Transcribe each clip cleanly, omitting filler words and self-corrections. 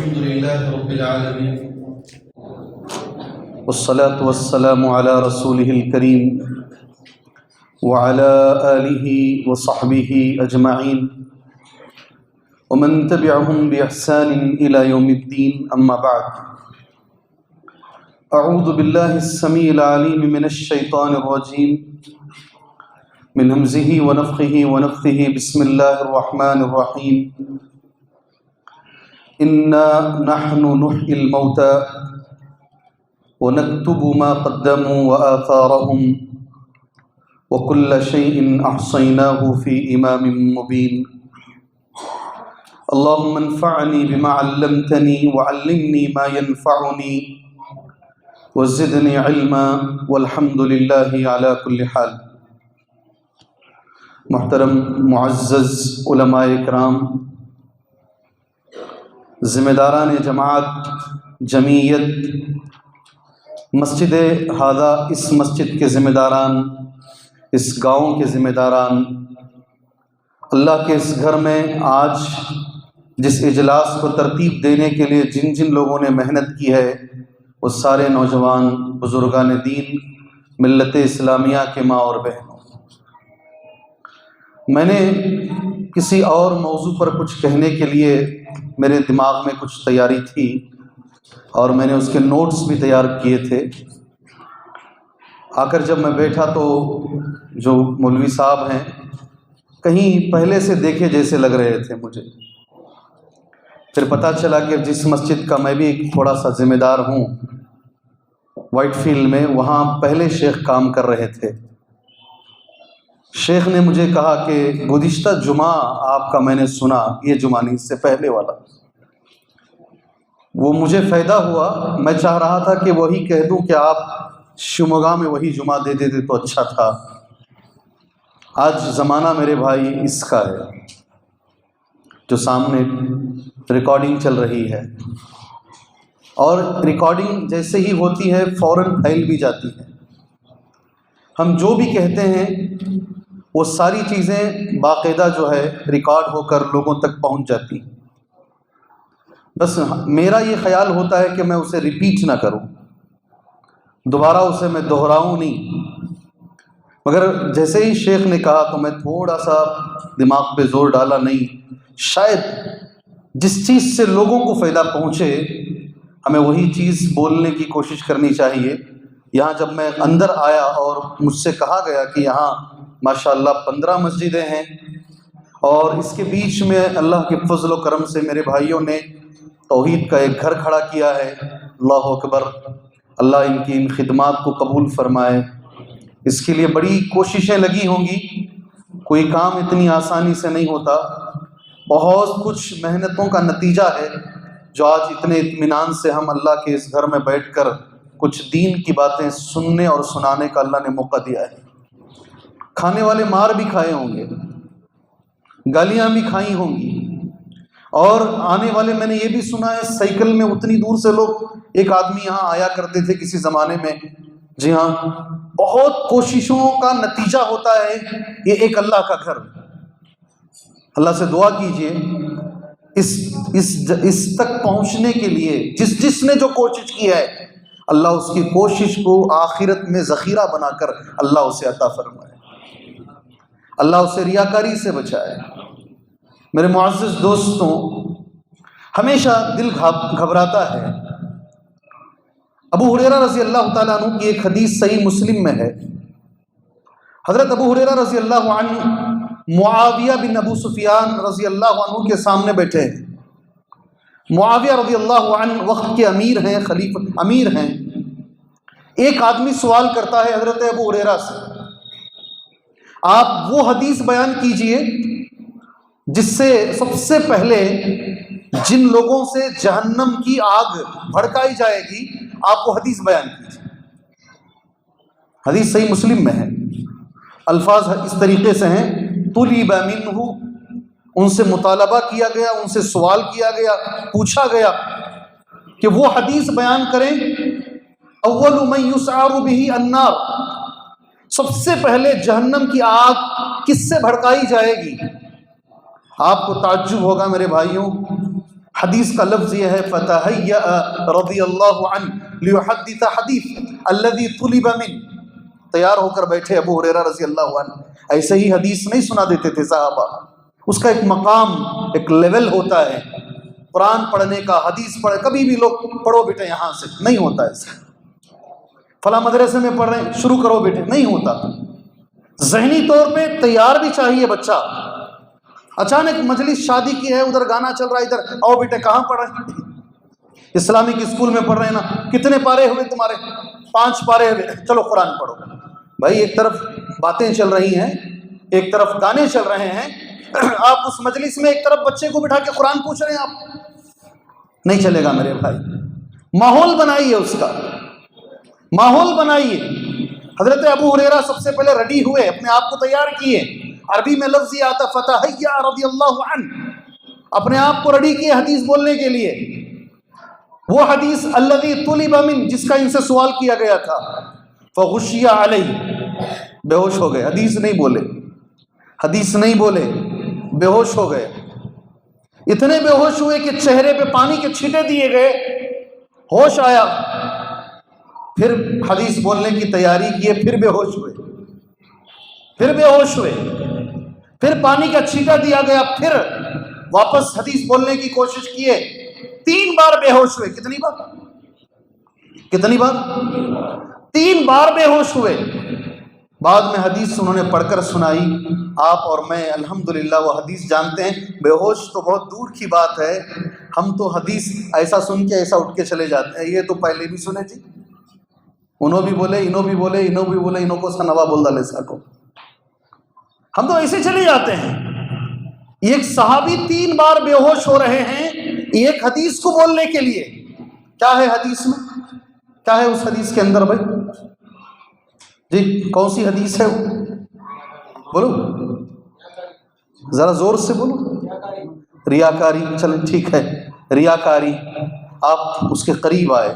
الحمد لله رب العالمين والصلاة والسلام على رسوله الكريم وعلى آله وصحبه أجمعين ومن تبعهم بإحسان إلى يوم الدين أما بعد. أعوذ بالله السميع العليم من الشيطان الرجيم من همزه ونفخه ونفثه. بسم الله الرحمن الرحيم. إنا نحن نحيي الموتى ونكتب ما قدموا وآثارهم وكل شيء أحصيناه في إمام مبين. اللهم انفعني بما علمتني وعلمني ما ينفعني وزدني علما والحمد لله على كل حال. محترم معزز علماء کرام، ذمہ داران جماعت، جمعیت، مسجد ہادہ، اس مسجد کے ذمہ داران، اس گاؤں کے ذمہ داران، اللہ کے اس گھر میں آج جس اجلاس کو ترتیب دینے کے لیے جن جن لوگوں نے محنت کی ہے، وہ سارے نوجوان، بزرگان دین، ملت اسلامیہ کے ماں اور بہنوں، میں نے کسی اور موضوع پر کچھ کہنے کے لیے میرے دماغ میں کچھ تیاری تھی اور میں نے اس کے نوٹس بھی تیار کیے تھے. آ کر جب میں بیٹھا تو جو مولوی صاحب ہیں کہیں پہلے سے دیکھے جیسے لگ رہے تھے مجھے. پھر پتہ چلا کہ جس مسجد کا میں بھی تھوڑا سا ذمہ دار ہوں، وائٹ فیلڈ میں، وہاں پہلے شیخ کام کر رہے تھے. شیخ نے مجھے کہا کہ گزشتہ جمعہ آپ کا میں نے سنا، یہ جمعہ نہیں، اس سے پہلے والا، وہ مجھے فائدہ ہوا. میں چاہ رہا تھا کہ وہی کہہ دوں کہ آپ شموگا میں وہی جمعہ دے دیتے تو اچھا تھا. آج زمانہ میرے بھائی اس کا ہے، جو سامنے ریکارڈنگ چل رہی ہے، اور ریکارڈنگ جیسے ہی ہوتی ہے فوراً پھیل بھی جاتی ہے. ہم جو بھی کہتے ہیں وہ ساری چیزیں باقاعدہ جو ہے ریکارڈ ہو کر لوگوں تک پہنچ جاتی ہیں. بس میرا یہ خیال ہوتا ہے کہ میں اسے ریپیٹ نہ کروں، دوبارہ اسے میں دہراؤں نہیں. مگر جیسے ہی شیخ نے کہا تو میں تھوڑا سا دماغ پہ زور ڈالا، نہیں، شاید جس چیز سے لوگوں کو فائدہ پہنچے ہمیں وہی چیز بولنے کی کوشش کرنی چاہیے. یہاں جب میں اندر آیا اور مجھ سے کہا گیا کہ یہاں ماشاءاللہ 15 مسجدیں ہیں، اور اس کے بیچ میں اللہ کے فضل و کرم سے میرے بھائیوں نے توحید کا ایک گھر کھڑا کیا ہے. اللہ اکبر، اللہ ان کی ان خدمات کو قبول فرمائے. اس کے لیے بڑی کوششیں لگی ہوں گی، کوئی کام اتنی آسانی سے نہیں ہوتا، بہت کچھ محنتوں کا نتیجہ ہے جو آج اتنے اطمینان سے ہم اللہ کے اس گھر میں بیٹھ کر کچھ دین کی باتیں سننے اور سنانے کا اللہ نے موقع دیا ہے. کھانے والے مار بھی کھائے ہوں گے، گالیاں بھی کھائی ہوں گی، اور آنے والے میں نے یہ بھی سنا ہے سائیکل میں اتنی دور سے لوگ، ایک آدمی یہاں آیا کرتے تھے کسی زمانے میں. جی ہاں، بہت کوششوں کا نتیجہ ہوتا ہے یہ ایک اللہ کا گھر. اللہ سے دعا کیجئے اس تک پہنچنے کے لیے جس نے جو کوشش کی ہے، اللہ اس کی کوشش کو آخرت میں ذخیرہ بنا کر اللہ اسے عطا فرمائے، اللہ اسے ریاکاری سے بچائے. میرے معزز دوستوں، ہمیشہ دل گھبراتا ہے. ابو ہریرہ رضی اللہ تعالیٰ عنہ کی ایک حدیث صحیح مسلم میں ہے. حضرت ابو ہریرہ رضی اللہ عنہ معاویہ بن ابو سفیان رضی اللہ عنہ کے سامنے بیٹھے ہیں. معاویہ رضی اللہ عنہ وقت کے امیر ہیں، خلیفہ امیر ہیں. ایک آدمی سوال کرتا ہے حضرت ابو ہریرہ سے، آپ وہ حدیث بیان کیجئے جس سے سب سے پہلے جن لوگوں سے جہنم کی آگ بھڑکائی جائے گی، آپ وہ حدیث بیان کیجئے. حدیث صحیح مسلم میں ہے، الفاظ اس طریقے سے ہیں: طلب منہ، ان سے مطالبہ کیا گیا، ان سے سوال کیا گیا، پوچھا گیا کہ وہ حدیث بیان کریں اول من یسعر بہ النار، سب سے پہلے جہنم کی آگ کس سے بھڑکائی جائے گی. آپ کو تعجب ہوگا میرے بھائیوں، حدیث کا لفظ یہ ہے فتحیّأ رضی اللہ عنہ لیحدث حدیث الذی طلب من، تیار ہو کر بیٹھے ابو ہریرہ رضی اللہ عنہ، ایسے ہی حدیث نہیں سنا دیتے تھے صحابہ، اس کا ایک مقام، ایک لیول ہوتا ہے قرآن پڑھنے کا، حدیث پڑھے، کبھی بھی لوگ پڑھو بیٹے یہاں سے نہیں ہوتا ایسا، فلاں مدرسے میں پڑھ رہے ہیں شروع کرو بیٹے، نہیں ہوتا، ذہنی طور پہ تیار بھی چاہیے بچہ۔ اچانک مجلس شادی کی ہے، ادھر گانا چل رہا ہے، ادھر آؤ بیٹے کہاں پڑھ رہے ہیں؟ اسلامک اسکول میں پڑھ رہے ہیں نا، کتنے پارے ہوئے تمہارے؟ 5 پارے ہوئے، چلو قرآن پڑھو۔ بھائی ایک طرف باتیں چل رہی ہیں، ایک طرف گانے چل رہے ہیں، آپ اس مجلس میں ایک طرف بچے کو بٹھا کے قرآن پوچھ رہے ہیں، آپ نہیں چلے گا میرے بھائی۔ ماحول بنائیے، اس کا ماحول بنائیے۔ حضرت ابو ہریرہ سب سے پہلے ریڈی ہوئے، اپنے آپ کو تیار کیے، عربی میں لفظ یہ آتا فتحیّأ رضی اللہ عنہ، اپنے آپ کو ریڈی کیے حدیث بولنے کے لیے، وہ حدیث الذی طلب من، جس کا ان سے سوال کیا گیا تھا، فغشی علیہ، بے ہوش ہو گئے، حدیث نہیں بولے، حدیث نہیں بولے، بے ہوش ہو گئے، اتنے بے ہوش ہوئے کہ چہرے پہ پانی کے چھینٹے دیے گئے، ہوش آیا، پھر حدیث بولنے کی تیاری کیے، پھر بے ہوش ہوئے، پھر بے ہوش ہوئے، پھر پانی کا چھینٹا دیا گیا، پھر واپس حدیث بولنے کی کوشش کیے، 3 بار بے ہوش ہوئے۔ کتنی بار؟ 3 بار بے ہوش ہوئے۔ بعد میں حدیث انہوں نے پڑھ کر سنائی، آپ اور میں الحمدللہ وہ حدیث جانتے ہیں، بے ہوش تو بہت دور کی بات ہے، ہم تو حدیث ایسا سن کے ایسا اٹھ کے چلے جاتے ہیں، یہ تو پہلے بھی سنے جی، انہوں بھی بولے، انہوں بھی بولے، انہوں بھی بولے، انہوں کو سنوا بول ڈالے ساکو، ہم تو ایسے چلے جاتے ہیں۔ ایک صحابی 3 بار بے ہوش ہو رہے ہیں ایک حدیث کو بولنے کے لیے، کیا ہے حدیث میں، کیا ہے اس حدیث کے اندر بھائی؟ جی کون سی حدیث ہے وہ؟ بولو ذرا زور سے بولو۔ ریاکاری، چلیں ٹھیک ہے، ریاکاری، آپ اس کے قریب آئے۔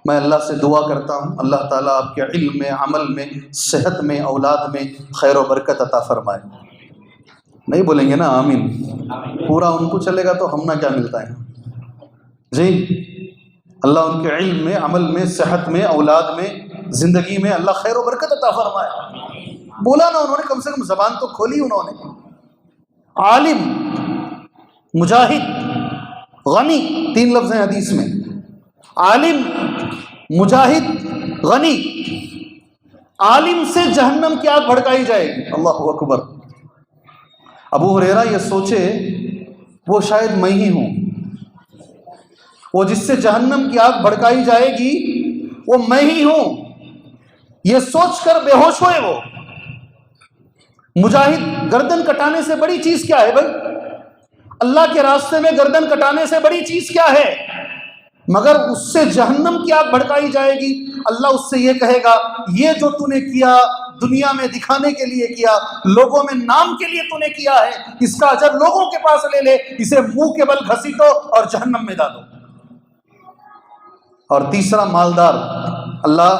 میں اللہ سے دعا کرتا ہوں اللہ تعالیٰ آپ کے علم میں، عمل میں، صحت میں، اولاد میں خیر و برکت عطا فرمائے۔ نہیں بولیں گے نا آمین؟ پورا ان کو چلے گا تو ہم نہ کیا ملتا ہے جی؟ اللہ ان کے علم میں، عمل میں، صحت میں، اولاد میں، زندگی میں اللہ خیر و برکت عطا فرمائے۔ بولا نا انہوں نے، کم سے کم زبان تو کھولی انہوں نے۔ عالم، مجاہد، غنی، 3 لفظ ہیں حدیث میں، عالم، مجاہد، غنی۔ عالم سے جہنم کی آگ بھڑکائی جائے گی، اللہ اکبر۔ ابو ہریرہ یہ سوچے وہ شاید میں ہی ہوں، وہ جس سے جہنم کی آگ بھڑکائی جائے گی وہ میں ہی ہوں، یہ سوچ کر بے ہوش ہوئے وہ۔ مجاہد، گردن کٹانے سے بڑی چیز کیا ہے بھائی؟ اللہ کے راستے میں گردن کٹانے سے بڑی چیز کیا ہے؟ مگر اس سے جہنم کی آگ بھڑکائی جائے گی، اللہ اس سے یہ کہے گا یہ جو تو نے کیا دنیا میں دکھانے کے لیے کیا، لوگوں میں نام کے لیے تو نے کیا ہے، اس کا اجر لوگوں کے پاس لے لے، اسے منہ کے بل گھسیٹو اور جہنم میں ڈالو۔ اور تیسرا مالدار، اللہ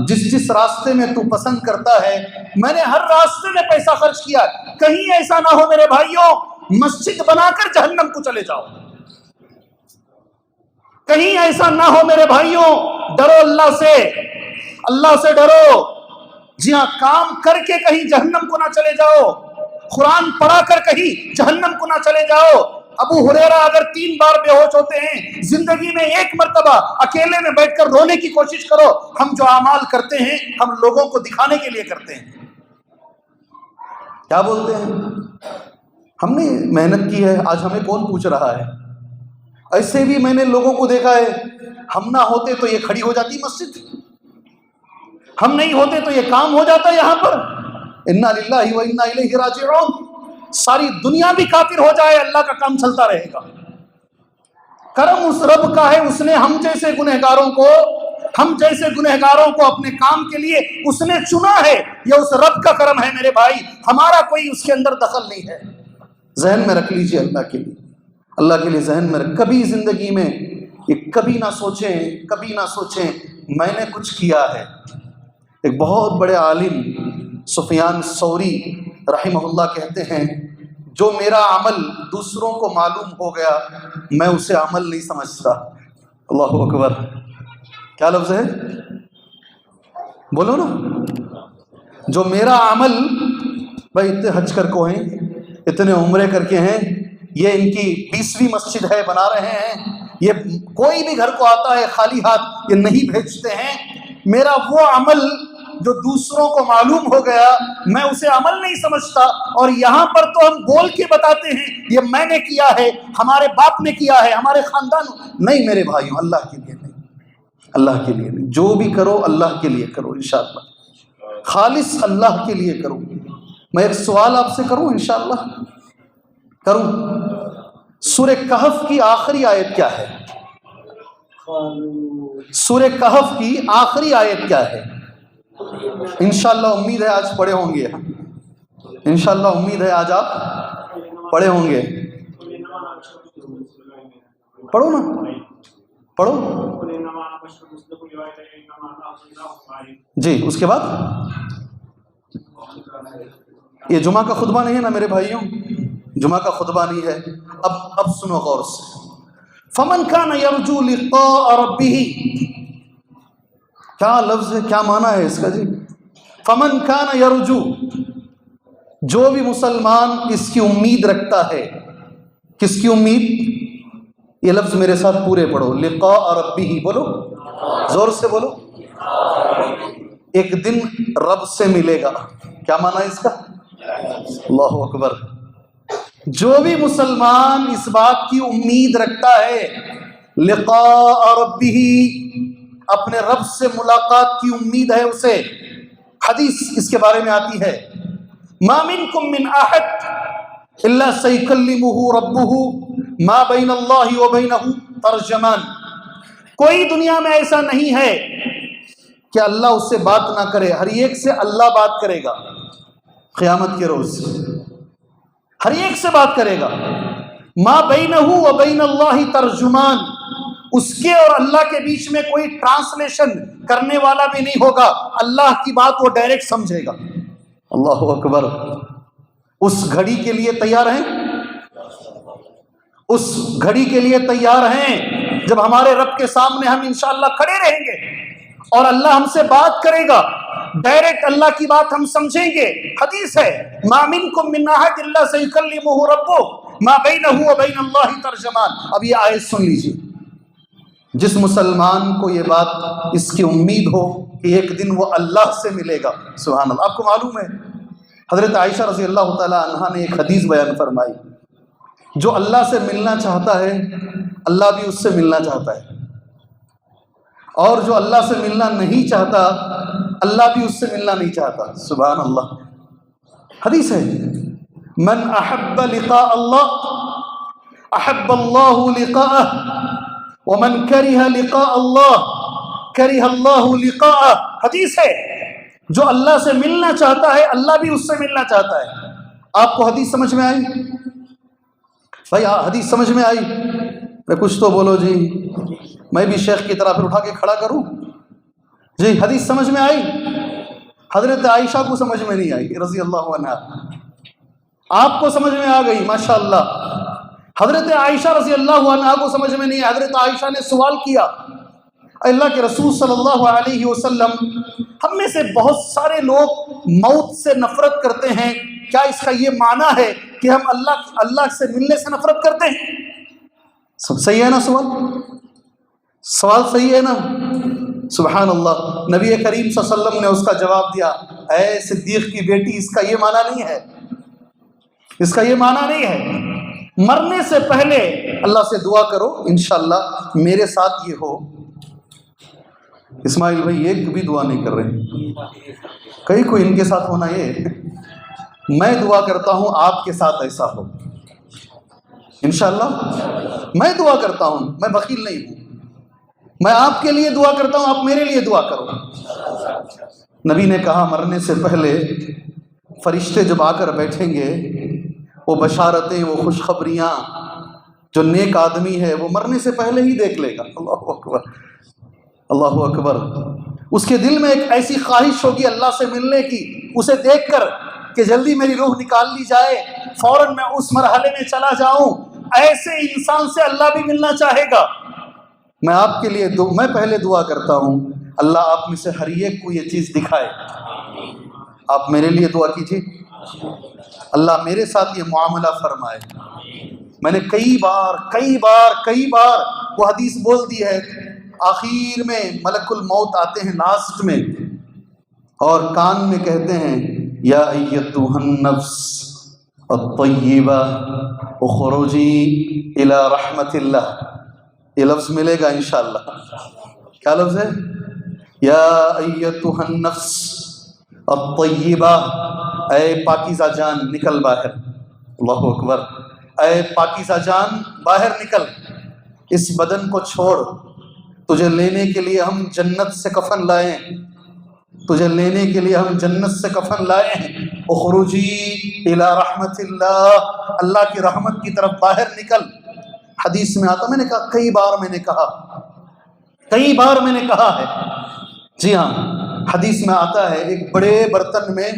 جس راستے میں تو پسند کرتا ہے، میں نے ہر راستے میں پیسہ خرچ کیا، کہیں ایسا نہ ہو میرے بھائیوں مسجد بنا کر جہنم کو چلے جاؤ، کہیں ایسا نہ ہو میرے بھائیوں، ڈرو اللہ سے، اللہ سے ڈرو۔ جی ہاں، کام کر کے کہیں جہنم کو نہ چلے جاؤ، قرآن پڑھا کر کہیں جہنم کو نہ چلے جاؤ۔ ابو ہریرہ اگر 3 بار بے ہوش ہوتے ہیں، زندگی میں 1 مرتبہ اکیلے میں بیٹھ کر رونے کی کوشش کرو۔ ہم جو اعمال کرتے ہیں ہم لوگوں کو دکھانے کے لیے کرتے ہیں، کیا بولتے ہیں؟ ہم نے محنت کی ہے، آج ہمیں کون پوچھ رہا ہے؟ ایسے بھی میں نے لوگوں کو دیکھا ہے، ہم نہ ہوتے تو یہ کھڑی ہو جاتی مسجد، ہم نہیں ہوتے تو یہ کام ہو جاتا یہاں پر۔ انا للہ و انا الیہ راجعون، ساری دنیا بھی کافر ہو جائے اللہ کا کام چلتا رہے گا۔ کرم اس رب کا ہے، اس نے ہم جیسے گنہگاروں کو اپنے کام کے لیے اس نے چنا ہے، یہ اس رب کا کرم ہے میرے بھائی، ہمارا کوئی اس کے اندر دخل نہیں ہے۔ ذہن میں رکھ لیجئے اللہ کے لیے، اللہ کے لیے ذہن میں کبھی زندگی میں یہ کبھی نہ سوچیں میں نے کچھ کیا ہے۔ ایک بہت بڑے عالم سفیان ثوری رحمہ اللہ کہتے ہیں، جو میرا عمل دوسروں کو معلوم ہو گیا میں اسے عمل نہیں سمجھتا. اللہ اکبر. کیا لفظ ہے؟ بولو نا. جو میرا عمل، بھائی اتنے حج کر کو ہیں، اتنے عمرے کر کے ہیں، یہ ان کی 20ویں مسجد ہے بنا رہے ہیں، یہ کوئی بھی گھر کو آتا ہے خالی ہاتھ یہ نہیں بھیجتے ہیں. میرا وہ عمل جو دوسروں کو معلوم ہو گیا میں اسے عمل نہیں سمجھتا. اور یہاں پر تو ہم بول کے بتاتے ہیں یہ میں نے کیا ہے، ہمارے باپ نے کیا ہے، ہمارے خاندان. نہیں میرے بھائیوں، اللہ کے لیے نہیں، اللہ کے لیے نہیں. جو بھی کرو اللہ کے لیے کرو انشاءاللہ، خالص اللہ کے لیے کرو. میں ایک سوال آپ سے کروں انشاءاللہ کروں. سورہ کہف کی آخری آیت کیا ہے؟ سورہ کہف کی آخری آیت کیا ہے؟ انشاءاللہ امید ہے آج پڑھے ہوں گے، انشاءاللہ امید ہے آج آپ پڑھے ہوں گے. پڑھو نا، پڑھو. جی اس کے بعد یہ جمعہ کا خطبہ نہیں ہے نا میرے بھائیوں، جمعہ کا خطبہ نہیں ہے. اب سنو غور سے. فمن کان یرجو لقاء ربہ، کیا لفظ ہے، کیا معنی ہے اس کا جی؟ فمن کان یرجو، جو بھی مسلمان اس کی امید رکھتا ہے. کس کی امید؟ یہ لفظ میرے ساتھ پورے پڑھو. لقاء ربہ، بولو زور سے بولو. ایک دن رب سے ملے گا. کیا معنی ہے اس کا؟ اللہ اکبر. جو بھی مسلمان اس بات کی امید رکھتا ہے لقاء ربہ، اپنے رب سے ملاقات کی امید ہے اسے. حدیث اس کے بارے میں آتی ہے، ما منکم من احد الا سیکلمہ ربہ ما بین اللہ وبینہ ترجمان. کوئی دنیا میں ایسا نہیں ہے کہ اللہ اس سے بات نہ کرے، ہر ایک سے اللہ بات کرے گا. قیامت کے روز ہر ایک سے بات کرے گا. ما بینہ وبین اللہ ترجمان، اس کے اور اللہ کے بیچ میں کوئی ٹرانسلیشن کرنے والا بھی نہیں ہوگا. اللہ کی بات وہ ڈائریکٹ سمجھے گا. اللہ اکبر. اس گھڑی کے لیے تیار ہیں؟ اس گھڑی کے لیے تیار ہیں جب ہمارے رب کے سامنے ہم انشاءاللہ کھڑے رہیں گے اور اللہ ہم سے بات کرے گا، ڈائریکٹ اللہ کی بات ہم سمجھیں گے. حدیث ہے، ما منکم من احد الا سیکلمہ ربہ ما بینہ وبین اللہ ترجمان. اب یہ آیت سن لیجیے. جس مسلمان کو یہ بات اس کی امید ہو کہ ایک دن وہ اللہ سے ملے گا، سبحان اللہ. آپ کو معلوم ہے حضرت عائشہ رضی اللہ تعالی عنہا نے ایک حدیث بیان فرمائی، جو اللہ سے ملنا چاہتا ہے اللہ بھی اس سے ملنا چاہتا ہے، اور جو اللہ سے ملنا نہیں چاہتا اللہ بھی اس سے ملنا نہیں چاہتا. سبحان اللہ. حدیث ہے، من احب لقاء اللہ احب اللہ لقاءہ ومن کرہ لقاء اللہ کرہ اللہ لقاءہ. حدیث ہے، جو اللہ سے ملنا چاہتا ہے اللہ بھی اس سے ملنا چاہتا ہے. آپ کو حدیث سمجھ میں آئی بھائی؟ حدیث سمجھ میں آئی؟ کچھ تو بولو جی. میں بھی شیخ کی طرح پھر اٹھا کے کھڑا کروں جی؟ حدیث سمجھ میں آئی؟ حضرت عائشہ کو سمجھ میں نہیں آئی رضی اللہ عنہا، آپ کو سمجھ میں آ گئی ماشاءاللہ. حضرت عائشہ رضی اللہ عنہا کو سمجھ میں نہیں. حضرت عائشہ نے سوال کیا، اللہ کے رسول صلی اللہ علیہ وسلم، ہم میں سے بہت سارے لوگ موت سے نفرت کرتے ہیں، کیا اس کا یہ معنی ہے کہ ہم اللہ سے ملنے سے نفرت کرتے ہیں؟ صحیح ہے نا سوال صحیح ہے نا؟ سبحان اللہ. نبی کریم صلی اللہ علیہ وسلم نے اس کا جواب دیا، اے صدیق کی بیٹی، اس کا یہ معنی نہیں ہے، اس کا یہ معنی نہیں ہے. مرنے سے پہلے اللہ سے دعا کرو انشاءاللہ میرے ساتھ یہ ہو. اسماعیل بھائی ایک بھی دعا نہیں کر رہے، کئی کوئی ان کے ساتھ ہونا. یہ میں دعا کرتا ہوں آپ کے ساتھ ایسا ہو انشاءاللہ. میں دعا کرتا ہوں، میں بخیل نہیں ہوں. میں آپ کے لیے دعا کرتا ہوں، آپ میرے لیے دعا کرو. نبی نے کہا مرنے سے پہلے فرشتے جب آ کر بیٹھیں گے، وہ بشارتیں، وہ خوشخبریاں جو نیک آدمی ہے وہ مرنے سے پہلے ہی دیکھ لے گا. اللہ اکبر، اللہ اکبر. اس کے دل میں ایک ایسی خواہش ہوگی اللہ سے ملنے کی، اسے دیکھ کر کہ جلدی میری روح نکال لی جائے، فوراً میں اس مرحلے میں چلا جاؤں، ایسے انسان سے اللہ بھی ملنا چاہے گا۔ میں آپ کے لیے میں پہلے دعا کرتا ہوں، اللہ آپ میں سے ہر ایک کو یہ چیز دکھائے۔ آپ میرے لیے دعا کیجیے، اللہ میرے ساتھ یہ معاملہ فرمائے۔ میں نے کئی بار وہ حدیث بول دی ہے، آخر میں ملک الموت آتے ہیں لاسٹ میں، اور کان میں کہتے ہیں یا ایتھا النفس الطیبہ اخرجی الی رحمت اللہ۔ یہ لفظ ملے گا انشاءاللہ۔ کیا لفظ ہے؟ یا ایتھا النفس الطیبہ، اے پاکیزہ جان نکل باہر۔ اللہ اکبر، اے پاکیزہ جان باہر نکل، اس بدن کو چھوڑ، تجھے لینے کے لیے ہم جنت سے کفن لائے ہیں، تجھے لینے کے لیے ہم جنت سے کفن لائے ہیں۔ اخرجی الی رحمت اللہ، اللہ کی رحمت کی طرف باہر نکل۔ حدیث میں آتا، میں نے کہا کئی بار میں نے کہا ہے، جی ہاں، حدیث میں آتا ہے ایک بڑے برتن میں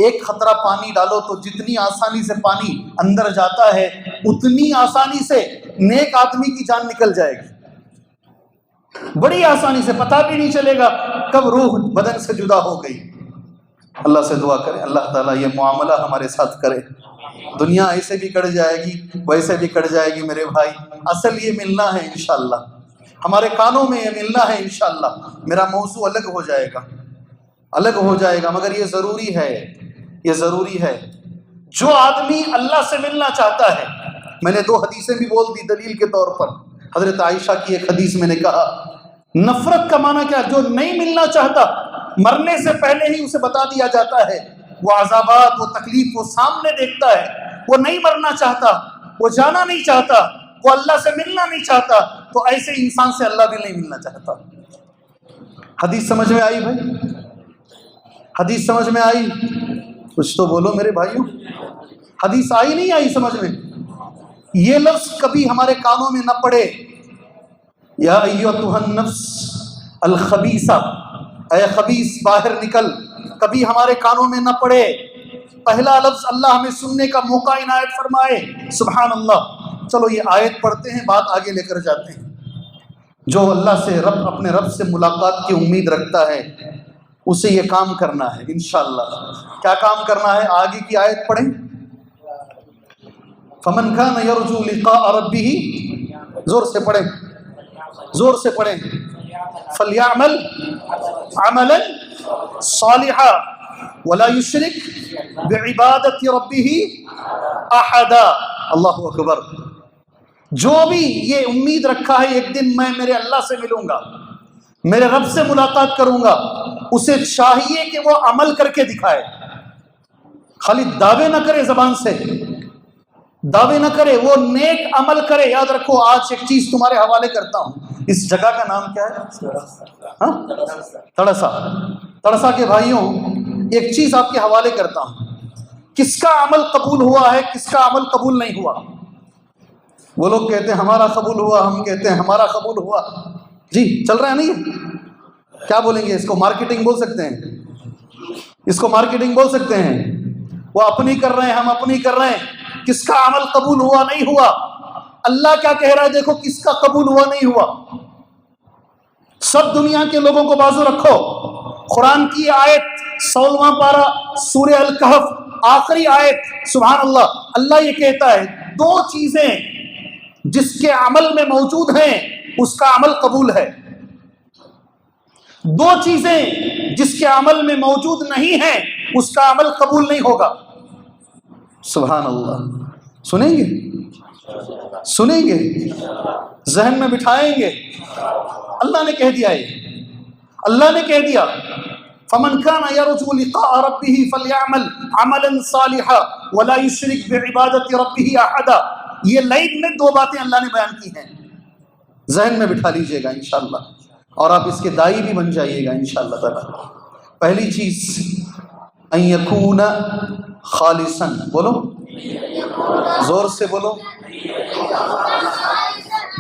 ایک خطرہ پانی ڈالو تو جتنی آسانی سے پانی اندر جاتا ہے اتنی آسانی سے نیک آدمی کی جان نکل جائے گی، بڑی آسانی سے، پتہ بھی نہیں چلے گا کب روح بدن سے جدا ہو گئی۔ اللہ سے دعا کریں اللہ تعالیٰ یہ معاملہ ہمارے ساتھ کرے۔ دنیا ایسے بھی کٹ جائے گی، ویسے بھی کٹ جائے گی میرے بھائی، اصل یہ ملنا ہے انشاءاللہ، ہمارے کانوں میں یہ ملنا ہے انشاءاللہ۔ میرا موضوع الگ ہو جائے گا، مگر یہ ضروری ہے۔ جو آدمی اللہ سے ملنا چاہتا ہے، میں نے 2 حدیثیں بھی بول دی دلیل کے طور پر۔ حضرت عائشہ کی ایک حدیث میں نے کہا، نفرت کا معنی کیا؟ جو نہیں ملنا چاہتا، مرنے سے پہلے ہی اسے بتا دیا جاتا ہے، وہ عذابات، وہ تکلیف وہ سامنے دیکھتا ہے، وہ نہیں مرنا چاہتا، وہ جانا نہیں چاہتا، وہ اللہ سے ملنا نہیں چاہتا، تو ایسے انسان سے اللہ بھی نہیں ملنا چاہتا۔ حدیث سمجھ میں آئی بھائی؟ حدیث سمجھ میں آئی؟ کچھ تو بولو میرے بھائیوں، حدیث آئی نہیں آئی سمجھ میں؟ یہ لفظ کبھی ہمارے کانوں میں نہ پڑے، یا ایھا النفس الخبیثہ، اے خبیث باہر نکل، کبھی ہمارے کانوں میں نہ پڑے۔ پہلا لفظ اللہ ہمیں سننے کا موقع عنایت فرمائے، سبحان اللہ۔ چلو یہ آیت پڑھتے ہیں، بات آگے لے کر جاتے ہیں۔ جو اللہ سے اپنے رب سے ملاقات کی امید رکھتا ہے اسے یہ کام کرنا ہے انشاءاللہ۔ کیا کام کرنا ہے؟ آگے کی آیت پڑھیں، فمن کان یرجو لقاء ربہ، زور سے پڑھیں، فلیعمل عملا صالحا ولا یشرک بعبادت ربہ احدا۔ اللہ اکبر۔ جو بھی یہ امید رکھا ہے ایک دن میں میرے اللہ سے ملوں گا، میرے رب سے ملاقات کروں گا، اسے چاہیے کہ وہ عمل کر کے دکھائے، خالی دعوے نہ کرے، زبان سے دعوے نہ کرے، وہ نیک عمل کرے۔ یاد رکھو، آج ایک چیز تمہارے حوالے کرتا ہوں، اس جگہ کا نام کیا ہے؟ تڑسا کے بھائیوں، ایک چیز آپ کے حوالے کرتا ہوں، کس کا عمل قبول ہوا ہے، کس کا عمل قبول نہیں ہوا؟ وہ لوگ کہتے ہیں ہمارا قبول ہوا، ہم کہتے ہیں ہمارا قبول ہوا۔ جی چل رہا ہے نہیں؟ کیا بولیں گے اس کو؟ مارکیٹنگ بول سکتے ہیں، اس کو مارکیٹنگ بول سکتے ہیں۔ وہ اپنی کر رہے ہیں، ہم اپنی کر رہے ہیں، کس کا عمل قبول ہوا نہیں ہوا؟ اللہ کیا کہہ رہا ہے دیکھو، کس کا قبول ہوا نہیں ہوا۔ سب دنیا کے لوگوں کو بازو رکھو، قرآن کی آیت 16واں پارہ سورہ الکہف آخری آیت، سبحان اللہ۔ اللہ یہ کہتا ہے 2 چیزیں جس کے عمل میں موجود ہیں اس کا عمل قبول ہے، 2 چیزیں جس کے عمل میں موجود نہیں ہیں اس کا عمل قبول نہیں ہوگا۔ سبحان اللہ۔ سنیں گے، ذہن میں بٹھائیں گے۔ اللہ نے کہہ دیا، اللہ نے کہہ دیا، فمن كان يرجو لقاء ربه فليعمل عملا صالحا ولا يشرك بعبادة ربه احدا۔ یہ لائن میں 2 باتیں اللہ نے بیان کی ہیں، ذہن میں بٹھا لیجئے گا انشاءاللہ، اور آپ اس کے دائی بھی بن جائیے گا انشاءاللہ تعالی۔ پہلی چیز ان یکون خالصا، بولو زور سے بولو۔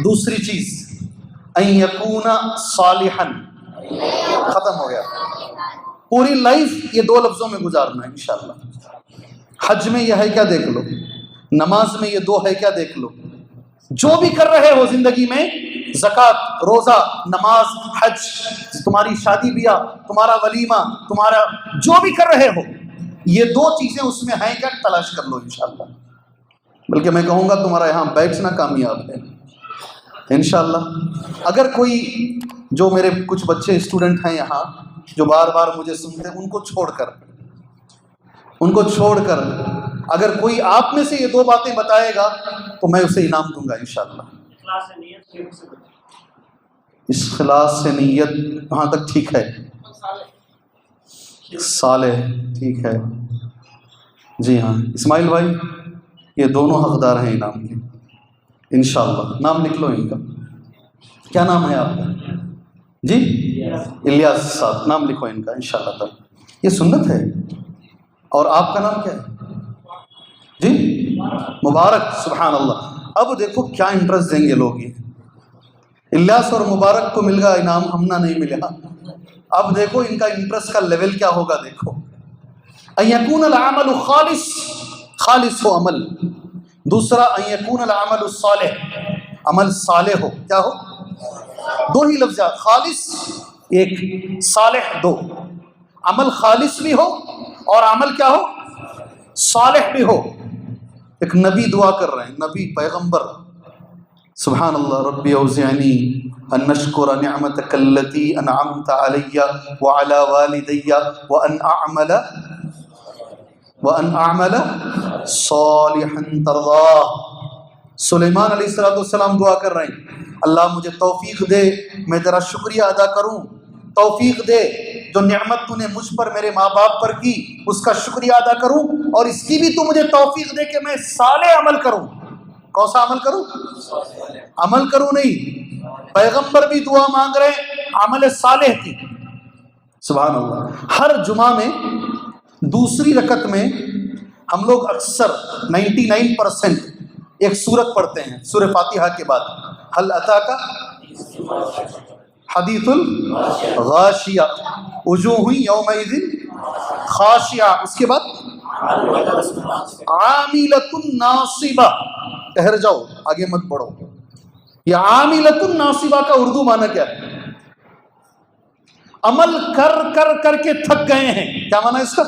دوسری چیز ان یکون صالحا، ختم ہو گیا۔ پوری لائف یہ 2 لفظوں میں گزارنا ہے انشاءاللہ۔ حج میں یہ ہے کیا دیکھ لو، نماز میں یہ 2 ہے کیا دیکھ لو، جو بھی کر رہے ہو زندگی میں، زکوٰۃ، روزہ، نماز، حج، تمہاری شادی بیاہ، تمہارا ولیمہ، تمہارا جو بھی کر رہے ہو، یہ 2 چیزیں اس میں ہیں کیا، تلاش کر لو انشاءاللہ۔ بلکہ میں کہوں گا تمہارا یہاں بیٹھنا کامیاب ہے انشاءاللہ۔ اگر کوئی، جو میرے کچھ بچے اسٹوڈنٹ ہیں یہاں جو بار بار مجھے سنتے ہیں، ان کو چھوڑ کر اگر کوئی آپ میں سے یہ 2 باتیں بتائے گا تو میں اسے انعام دوں گا انشاءاللہ۔ اخلاص سے نیت وہاں تک ٹھیک ہے، صالح ٹھیک ہے، جی ہاں اسماعیل بھائی یہ دونوں حقدار ہیں انعام کے انشاءاللہ۔ نام لکھ لو ان کا، کیا نام ہے آپ کا؟ جی الیاس صاحب، نام لکھو ان کا انشاءاللہ تعالی، یہ سنت ہے۔ اور آپ کا نام کیا ہے؟ جی مبارک، سبحان اللہ۔ اب دیکھو کیا انٹرسٹ دیں گے لوگ، یہ الیاس اور مبارک کو مل گا انعام، ہمنا نہیں ملا۔ اب دیکھو ان کا انٹرسٹ کا لیول کیا ہوگا، دیکھو ان یکون العمل خالص ہو عمل، دوسرا ان یکون العمل الصالح، عمل صالح ہو، کیا ہو، 2 ہی لفظ، خالص 1، صالح 2، عمل خالص بھی ہو اور عمل کیا ہو، صالح بھی ہو۔ ایک نبی دعا کر رہے ہیں، نبی پیغمبر، سبحان اللہ، ربی اوزعنی ان اشکر نعمتک التی انعمت علی وعلی والدی وان اعمل صالحا ترضاہ۔ سلیمان علیہ السلام دعا کر رہے ہیں، اللہ مجھے توفیق دے میں تیرا شکریہ ادا کروں، توفیق دے جو نعمت تو نے مجھ پر، میرے ماں باپ پر کی، اس کا شکریہ ادا کروں، اور اس کی بھی تو مجھے توفیق دے کہ میں صالح عمل کروں۔ کون سا عمل کروں؟ عمل کروں نہیں، پیغمبر بھی دعا مانگ رہے ہیں عمل صالح کی، سبحان اللہ۔ ہر جمعہ میں دوسری رکعت میں ہم لوگ اکثر 99% ایک سورت پڑھتے ہیں سورہ فاتحہ کے بعد، حل اتاک حدیث الغاشیہ وجوہ یومئذ خاشعہ، اس کے بعد عاملۃ ناصبہ، ٹھہر جاؤ آگے مت پڑھو، یہ عاملۃ ناصبہ کا اردو معنی کیا ہے؟ عمل کر کر کر کے تھک گئے ہیں، کیا معنی اس کا؟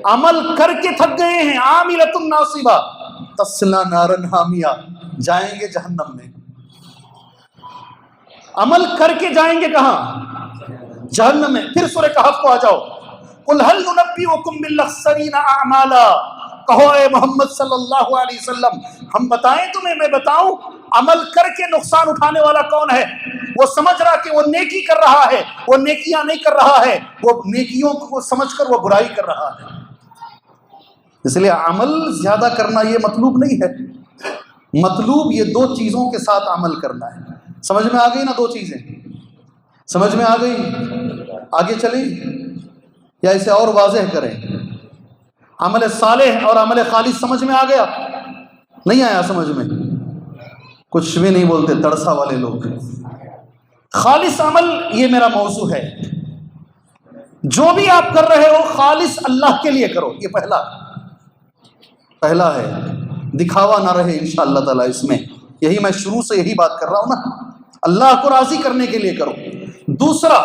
عمل کر کے تھک گئے ہیں، عاملۃ ناصبہ تصلی نارا حامیہ، جائیں گے جہنم میں۔ عمل کر کے جائیں گے کہاں؟ جہنم میں۔ پھر سورہ کہف کو آ جاؤ، قل هل ننبئکم بالاخسرین اعمالا، کہو اے محمد صلی اللہ علیہ وسلم ہم بتائیں تمہیں، میں بتاؤں عمل کر کے نقصان اٹھانے والا کون ہے؟ وہ سمجھ رہا کہ وہ نیکی کر رہا ہے، وہ نیکیاں نہیں کر رہا ہے، وہ نیکیوں کو سمجھ کر وہ برائی کر رہا ہے۔ اس لیے عمل زیادہ کرنا یہ مطلوب نہیں ہے، مطلوب یہ 2 چیزوں کے ساتھ عمل کرنا ہے۔ سمجھ میں آ گئی نا 2 چیزیں؟ سمجھ میں آ گئی؟ آگے چلیں یا اسے اور واضح کریں؟ عمل صالح اور عمل خالص سمجھ میں آ گیا؟ نہیں آیا سمجھ میں؟ کچھ بھی نہیں بولتے تڑسا والے لوگ۔ خالص عمل یہ میرا موضوع ہے، جو بھی آپ کر رہے ہو خالص اللہ کے لیے کرو، یہ پہلا ہے، دکھاوا نہ رہے انشاءاللہ تعالی اس میں، یہی میں شروع سے یہی بات کر رہا ہوں نا، اللہ کو راضی کرنے کے لیے کرو۔ دوسرا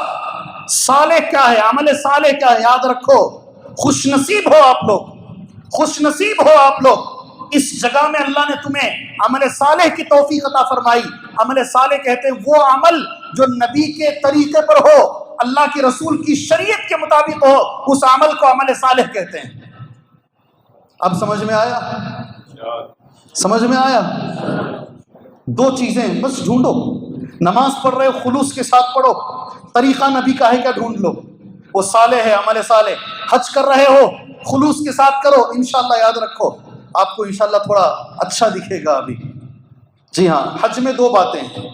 صالح کیا ہے، عمل صالح کیا ہے؟ یاد رکھو، خوش نصیب ہو آپ لوگ، خوش نصیب ہو آپ لوگ، اس جگہ میں اللہ نے تمہیں عمل صالح کی توفیق عطا فرمائی۔ عمل صالح کہتے ہیں وہ عمل جو نبی کے طریقے پر ہو، اللہ کے رسول کی شریعت کے مطابق ہو، اس عمل کو عمل صالح کہتے ہیں۔ اب سمجھ میں آیا؟ سمجھ میں آیا؟ 2 چیزیں بس ڈھونڈو، نماز پڑھ رہے ہو خلوص کے ساتھ پڑھو، طریقہ نبی کا ہے کیا ڈھونڈ لو، وہ صالح ہے، عمل صالح۔ حج کر رہے ہو خلوص کے ساتھ کرو، انشاءاللہ یاد رکھو آپ کو انشاءاللہ تھوڑا اچھا دکھے گا ابھی۔ جی ہاں، حج میں 2 باتیں ہیں،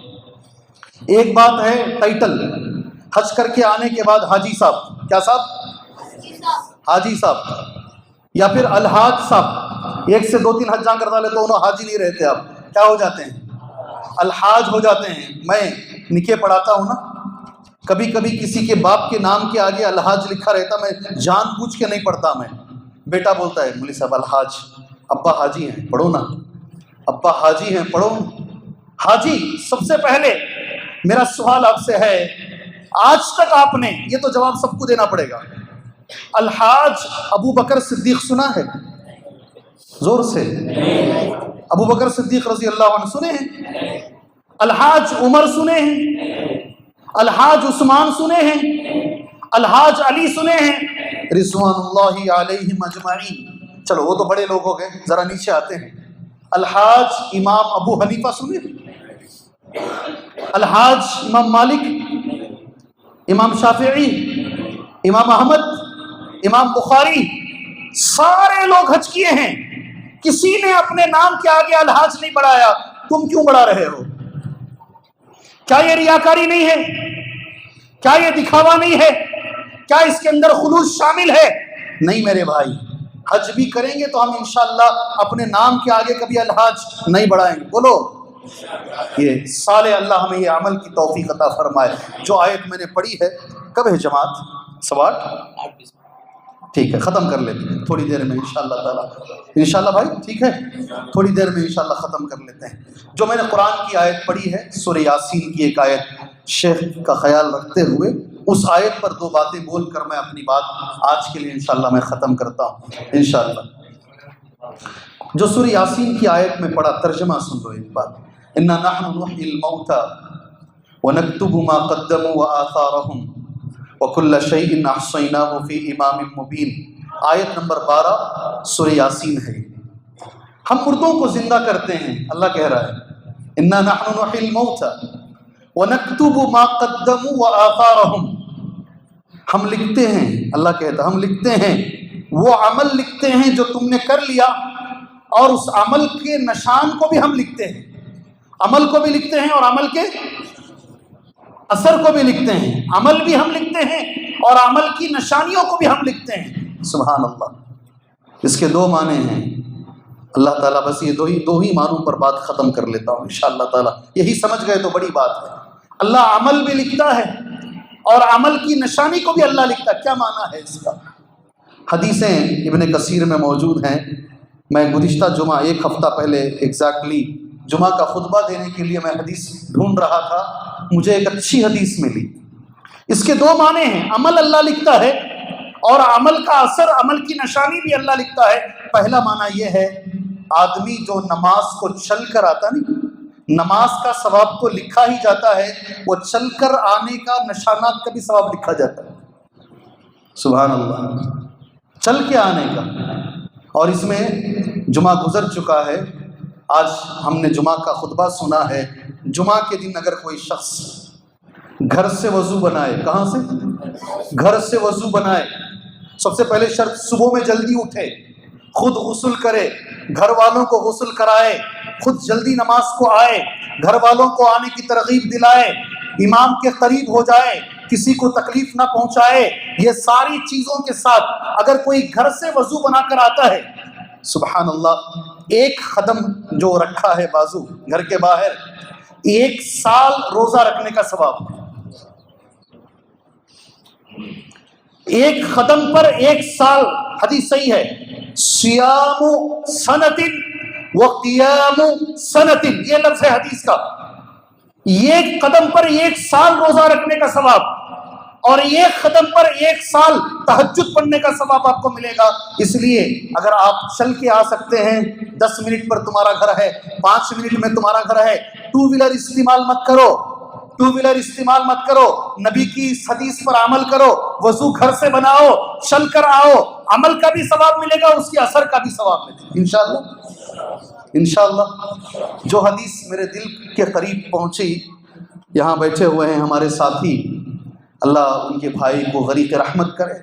ایک بات ہے ٹائٹل، حج کر کے آنے کے بعد حاجی صاحب، کیا صاحب؟ حاجی صاحب، یا پھر الحاج صاحب، 1 سے 2 3 حجاں کر ڈالے تو انہوں حاجی نہیں رہتے، آپ کیا ہو جاتے ہیں؟ الحاج ہو جاتے ہیں۔ میں نکاح پڑھاتا ہوں نا، کبھی کبھی کسی کے باپ کے نام کے آگے الحاج لکھا رہتا، میں جان بوجھ کے نہیں پڑھتا، میں بیٹا بولتا ہے مولوی صاحب الحاج، ابا حاجی ہیں پڑھو نا، ابا حاجی ہیں پڑھو۔ حاجی سب سے پہلے میرا سوال آپ سے ہے، آج تک آپ نے، یہ تو جواب سب کو دینا پڑے گا، الحاج ابو بکر صدیق سنا ہے؟ زور سے، ابو بکر صدیق رضی اللہ عنہ سنے ہیں؟ الحاج عمر سنے ہیں؟ الحاج عثمان سنے ہیں؟ الحاج علی سنے ہیں؟ رضوان اللہ علیہم اجمعین۔ چلو وہ تو بڑے لوگ ہو گئے، ذرا نیچے آتے ہیں۔ الحاج امام ابو حنیفہ سنے ہیں؟ الحاج امام مالک، امام شافعی، امام احمد، امام بخاری، سارے لوگ حج کیے ہیں، کسی نے اپنے نام کے آگے الحاج نہیں بڑھایا، تم کیوں بڑھا رہے ہو؟ کیا یہ ریاکاری نہیں ہے؟ کیا یہ دکھاوا نہیں ہے؟ کیا اس کے اندر خلوص شامل ہے؟ نہیں میرے بھائی، حج بھی کریں گے تو ہم انشاءاللہ اپنے نام کے آگے کبھی الحاج نہیں بڑھائیں گے۔ بولو یہ سالے اللہ ہمیں یہ عمل کی توفیق عطا فرمائے۔ جو آیت میں نے پڑھی ہے، کب ہے جماعت؟ سوال ٹھیک ہے، ختم کر لیتے ہیں تھوڑی دیر میں انشاءاللہ تعالیٰ، انشاءاللہ بھائی ٹھیک ہے، تھوڑی دیر میں انشاءاللہ ختم کر لیتے ہیں۔ جو میں نے قرآن کی آیت پڑھی ہے، سورہ یاسین کی ایک آیت، شیخ کا خیال رکھتے ہوئے اس آیت پر دو باتیں بول کر میں اپنی بات آج کے لیے انشاءاللہ میں ختم کرتا ہوں انشاءاللہ۔ جو سورہ یاسین کی آیت میں پڑھا، ترجمہ سن لو ایک بات، اِنَّا نَحْنُ نُحْيِي الْمَوْتَى وَنَكْتُبُ مَا قَدَّمُوا وَآثَارَهُمْ وَكُلَّ شَيْءٍ أَحْصَيْنَاهُ فِي إِمَامٍ مُبِينٍ۔ آیت نمبر 12 سورہ یاسین ہے۔ ہم مردوں کو زندہ کرتے ہیں، اللہ کہہ رہا ہے اِنَّا نَحْنُ نُحْيِي الْمَوْتَى وَنَكْتُبُ مَا قَدَّمُوا وَآثَارَهُمْ۔ ہم لکھتے ہیں، اللہ کہتا ہم لکھتے ہیں، وہ عمل لکھتے ہیں جو تم نے کر لیا، اور اس عمل کے نشان کو بھی ہم لکھتے ہیں، عمل کو بھی لکھتے ہیں اور عمل کے اثر کو بھی لکھتے ہیں، عمل بھی ہم لکھتے ہیں اور عمل کی نشانیوں کو بھی ہم لکھتے ہیں۔ سبحان اللہ۔ اس کے دو معنی ہیں، اللہ تعالیٰ بس یہ دو ہی معنوں پر بات ختم کر لیتا ہوں انشاءاللہ تعالیٰ، یہی سمجھ گئے تو بڑی بات ہے۔ اللہ عمل بھی لکھتا ہے اور عمل کی نشانی کو بھی اللہ لکھتا ہے۔ کیا معنی ہے اس کا؟ حدیثیں ابن کثیر میں موجود ہیں۔ میں گزشتہ جمعہ ایک ہفتہ پہلے ایگزیکٹلی جمعہ کا خطبہ دینے کے لیے میں حدیث ڈھونڈ رہا تھا، مجھے ایک اچھی حدیث ملی۔ اس کے دو معنی ہیں، عمل اللہ لکھتا ہے اور عمل کا اثر، عمل کی نشانی بھی اللہ لکھتا ہے۔ پہلا معنی یہ ہے، آدمی جو نماز کو چل کر آتا نہیں، نماز کا ثواب تو لکھا ہی جاتا ہے، وہ چل کر آنے کا نشانات کا بھی ثواب لکھا جاتا ہے۔ سبحان اللہ، چل کے آنے کا۔ اور اس میں جمعہ گزر چکا ہے، آج ہم نے جمعہ کا خطبہ سنا ہے۔ جمعہ کے دن اگر کوئی شخص گھر سے وضو بنائے، کہاں سے؟ گھر سے وضو بنائے، سب سے پہلے شرط صبح میں جلدی اٹھے، خود غسل کرے، گھر والوں کو غسل کرائے، خود جلدی نماز کو آئے، گھر والوں کو آنے کی ترغیب دلائے، امام کے قریب ہو جائے، کسی کو تکلیف نہ پہنچائے۔ یہ ساری چیزوں کے ساتھ اگر کوئی گھر سے وضو بنا کر آتا ہے، سبحان اللہ، ایک قدم جو رکھا ہے بازو گھر کے باہر، 1 سال روزہ رکھنے کا ثواب۔ ایک قدم پر 1 سال، حدیث صحیح ہے، صیام سنۃ و قیام سنۃ، یہ لفظ ہے حدیث کا۔ ایک قدم پر 1 سال روزہ رکھنے کا ثواب، اور ایک قدم پر 1 سال تہجد پڑھنے کا ثواب آپ کو ملے گا۔ اس لیے اگر آپ چل کے آ سکتے ہیں، 10 منٹ پر تمہارا گھر ہے، 5 منٹ میں تمہارا گھر ہے، 2 ویلر استعمال مت کرو، 2 ویلر استعمال مت کرو، نبی کی اس حدیث پر عمل کرو، وضو گھر سے بناؤ، چل کر آؤ، عمل کا بھی ثواب ملے گا، اس کے اثر کا بھی ثواب ملے گا انشاءاللہ۔ انشاءاللہ جو حدیث میرے دل کے قریب پہنچی، یہاں بیٹھے ہوئے ہیں ہمارے ساتھی، اللہ ان کے بھائی کو غریق رحمت کرے،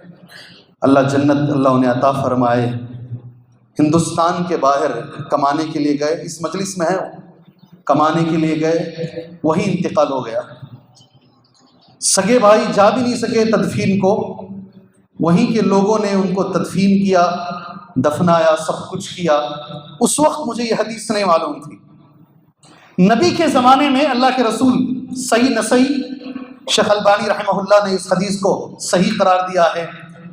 اللہ جنت اللہ انہیں عطا فرمائے۔ ہندوستان کے باہر کمانے کے لیے گئے، اس مجلس میں ہے، کمانے کے لیے گئے، وہی انتقال ہو گیا۔ سگے بھائی جا بھی نہیں سکے تدفین کو، وہیں کے لوگوں نے ان کو تدفین کیا، دفنایا، سب کچھ کیا۔ اس وقت مجھے یہ حدیث نہیں معلوم تھی۔ نبی کے زمانے میں اللہ کے رسول، صحیح نسائی، شیخ البانی رحمہ اللہ نے اس حدیث کو صحیح قرار دیا ہے،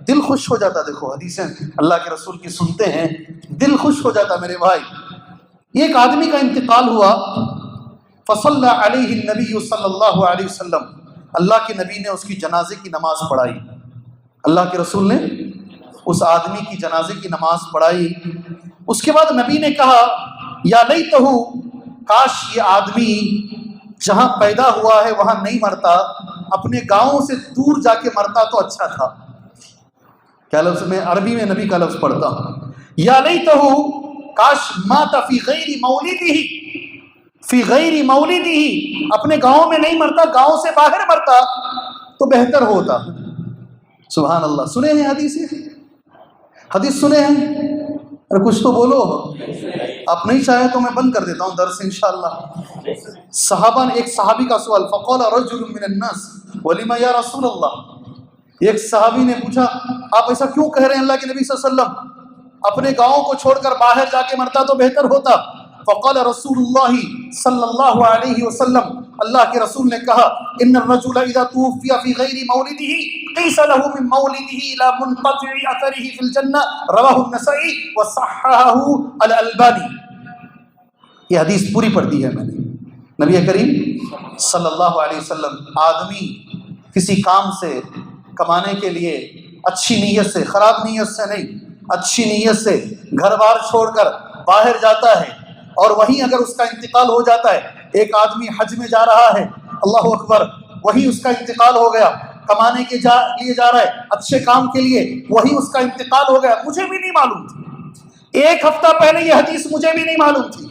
دل خوش ہو جاتا. دیکھو حدیثیں اللہ کے رسول کی سنتے ہیں, دل خوش ہو جاتا میرے بھائی. ایک آدمی کا انتقال ہوا, فصلی علیہ النبی صلی اللہ علیہ وسلم, اللہ کے نبی نے اس کی جنازے کی نماز پڑھائی. اللہ کے رسول نے اس آدمی کی جنازے کی نماز پڑھائی. اس کے بعد نبی نے کہا یا لیتہ, کاش یہ آدمی جہاں پیدا ہوا ہے وہاں نہیں مرتا, اپنے گاؤں سے دور جا کے مرتا تو اچھا تھا. کیا لفظ میں عربی میں نبی کا لفظ پڑھتا ہوں, یا لیتہ کاش مات فی غیر مولدہ, فی غیر مولدہ, اپنے گاؤں میں نہیں مرتا, گاؤں سے باہر مرتا تو بہتر ہوتا. سبحان اللہ. سنے ہیں حدیث سنے ہیں؟ ارے کچھ تو بولو. آپ نہیں چاہے تو میں بند کر دیتا ہوں درس انشاءاللہ. صحابہ نے, ایک صحابی کا سوال, فقال رجل من الناس ولم یا رسول اللہ, ایک صحابی نے پوچھا آپ ایسا کیوں کہہ رہے ہیں اللہ کے نبی صلی اللہ علیہ وسلم, اپنے گاؤں کو چھوڑ کر باہر جا کے مرتا تو بہتر ہوتا. فقال رسول اللہ صلی اللہ علیہ وسلم, اللہ کے رسول نے کہا ان الرجل اذا توفی فی غیر مولدہ قیس له من مولدہ الى منقطع اثرہ فی الجنہ, رواہ النسائی وصححہ الالبانی. یہ حدیث پوری پڑھ دی ہے میں نے. نبی کریم صلی اللہ علیہ وسلم, آدمی کسی کام سے کمانے کے لیے اچھی نیت سے, خراب نیت سے نہیں, اچھی نیت سے گھر بار چھوڑ کر باہر جاتا ہے, اور وہیں اگر اس کا انتقال ہو جاتا ہے. ایک آدمی حج میں جا رہا ہے, اللہ اکبر, وہیں اس کا انتقال ہو گیا, کمانے کے لیے جا رہا ہے اچھے کام کے لیے, وہیں اس کا انتقال ہو گیا. مجھے بھی نہیں معلوم تھی, ایک ہفتہ پہلے یہ حدیث مجھے بھی نہیں معلوم تھی.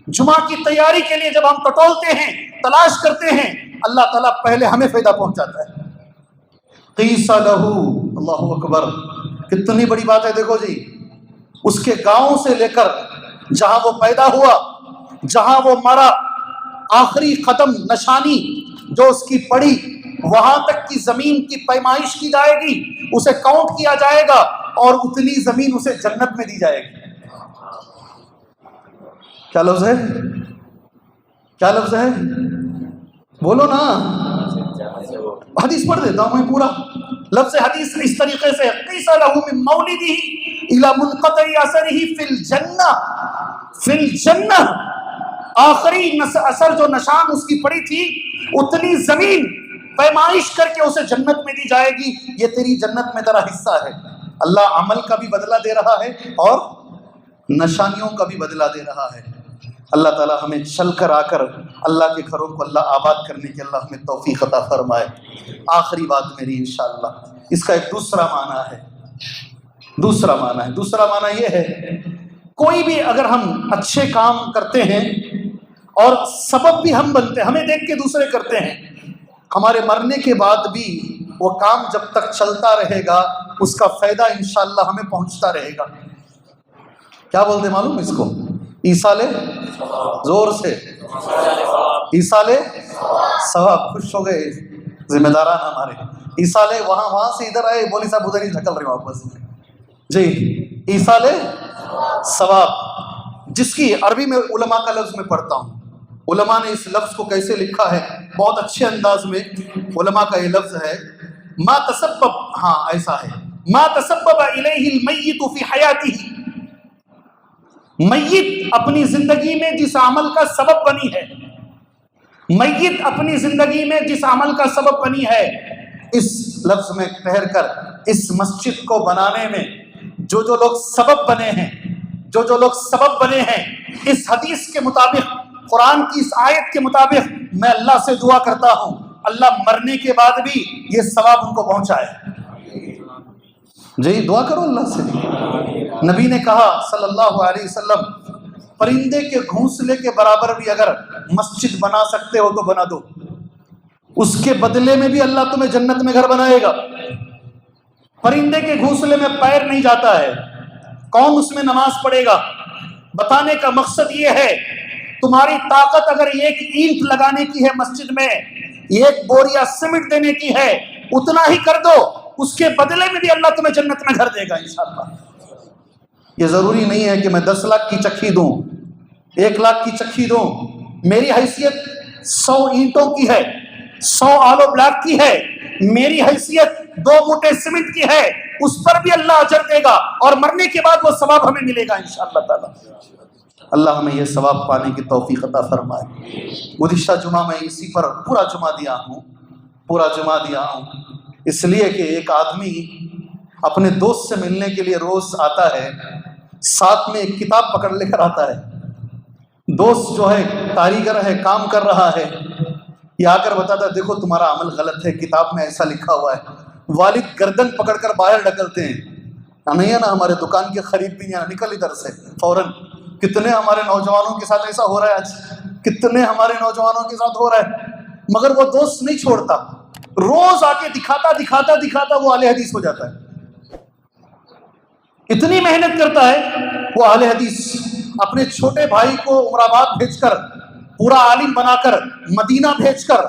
جمعہ کی تیاری کے لیے جب ہم ٹٹولتے ہیں, تلاش کرتے ہیں, اللہ تعالیٰ پہلے ہمیں فائدہ پہنچاتا ہے. قیس لہ, اللہ اکبر, کتنی بڑی بات ہے. دیکھو جی, اس کے گاؤں سے لے کر جہاں وہ پیدا ہوا, جہاں وہ مرا, آخری قدم نشانی جو اس کی پڑی, وہاں تک کی زمین کی پیمائش کی جائے گی, اسے کاؤنٹ کیا جائے گا, اور اتنی زمین اسے جنت میں دی جائے گی. کیا لفظ ہے, کیا لفظ ہے, بولو نا. حدیث پڑھ دیتا ہوں میں پورا. لفظ حدیث اس طریقے سے, قیس لہ من مولدہ الی منقطع اثرہ فی الجنہ, فی الجنہ, آخری اثر جو نشان اس کی پڑی تھی, اتنی زمین پیمائش کر کے اسے جنت میں دی جائے گی. یہ تیری جنت میں تیرا حصہ ہے. اللہ عمل کا بھی بدلہ دے رہا ہے اور نشانیوں کا بھی بدلہ دے رہا ہے. اللہ تعالیٰ ہمیں چل کر آ کر اللہ کے گھروں کو اللہ آباد کرنے کے اللہ ہمیں توفیق عطا فرمائے. آخری بات میری انشاءاللہ, اس کا ایک دوسرا معنی ہے. دوسرا معنی یہ ہے, کوئی بھی اگر ہم اچھے کام کرتے ہیں اور سبب بھی ہم بنتے ہیں, ہمیں دیکھ کے دوسرے کرتے ہیں, ہمارے مرنے کے بعد بھی وہ کام جب تک چلتا رہے گا اس کا فائدہ انشاءاللہ ہمیں پہنچتا رہے گا. کیا بولتے معلوم اس کو؟ ایصال, زور سے, ایصال ثواب. خوش ہو گئے ذمہ داران ہمارے. ایصال, وہاں سے ادھر آئے, بولی صاحب ادھر ہی ڈھکل رہے واپس جی. ایصال ثواب, جس کی عربی میں علماء کا لفظ میں پڑھتا ہوں. علماء نے اس لفظ کو کیسے لکھا ہے, بہت اچھے انداز میں. علماء کا یہ لفظ ہے, ما تسبب, ہاں ایسا ہے, ما تسبب الیہ المیت فی حیاتہ, میت اپنی زندگی میں جس عمل کا سبب بنی ہے, میت اپنی زندگی میں جس عمل کا سبب بنی ہے. اس لفظ میں ٹھہر کر اس مسجد کو بنانے میں جو لوگ سبب بنے ہیں, جو لوگ سبب بنے ہیں, اس حدیث کے مطابق, قرآن کی اس آیت کے مطابق, میں اللہ سے دعا کرتا ہوں اللہ مرنے کے بعد بھی یہ ثواب ان کو پہنچائے. جی دعا کرو اللہ سے. نبی نے کہا صلی اللہ علیہ وسلم, پرندے کے گھونسلے کے برابر بھی اگر مسجد بنا سکتے ہو تو بنا دو, اس کے بدلے میں بھی اللہ تمہیں جنت میں گھر بنائے گا. پرندے کے گھونسلے میں پیر نہیں جاتا ہے, کون اس میں نماز پڑھے گا؟ بتانے کا مقصد یہ ہے, تمہاری طاقت اگر ایک اینٹ لگانے کی ہے مسجد میں, ایک بوریا سیمنٹ دینے کی ہے, اتنا ہی کر دو, اس کے بدلے میں بھی اللہ تمہیں جنت میں گھر دے گا انشاءاللہ. یہ ضروری نہیں ہے کہ میں 10 لاکھ کی چکی دوں, 1 لاکھ کی چکی دوں. میری حیثیت 100 اینٹوں کی ہے, 100 آلو بلاک کی ہے, میری حیثیت 2 موٹے سیمنٹ کی ہے, اس پر بھی اللہ اجر دے گا اور مرنے کے بعد وہ ثواب ہمیں ملے گا انشاءاللہ تعالی۔ اللہ ہمیں یہ ثواب پانے کی توفیق عطا فرمائے۔ گزشتہ جمعہ میں اسی پر پورا جمعہ دیا ہوں اس لیے کہ ایک آدمی اپنے دوست سے ملنے کے لیے روز آتا ہے، ساتھ میں ایک کتاب پکڑ لے کر آتا ہے۔ دوست جو ہے کاریگر ہے، کام کر رہا ہے، یہ آ کر بتاتا ہے دیکھو تمہارا عمل غلط ہے، کتاب میں ایسا لکھا ہوا ہے۔ والد گردن پکڑ کر باہر ڈھکلتے ہیں، نہیں ہے نا ہمارے دکان کی خرید بھی نہیں، نکل ادھر سے فوراً۔ کتنے ہمارے نوجوانوں کے ساتھ ایسا ہو رہا ہے آج، کتنے ہمارے نوجوانوں کے ساتھ ہو رہا ہے، مگر وہ دوست نہیں چھوڑتا، روز آ کے دکھاتا وہ اہل حدیث ہو جاتا ہے۔ اتنی محنت کرتا ہے وہ اہل حدیث، اپنے چھوٹے بھائی کو عمر آباد بھیج کر، پورا عالم بنا کر، مدینہ بھیج کر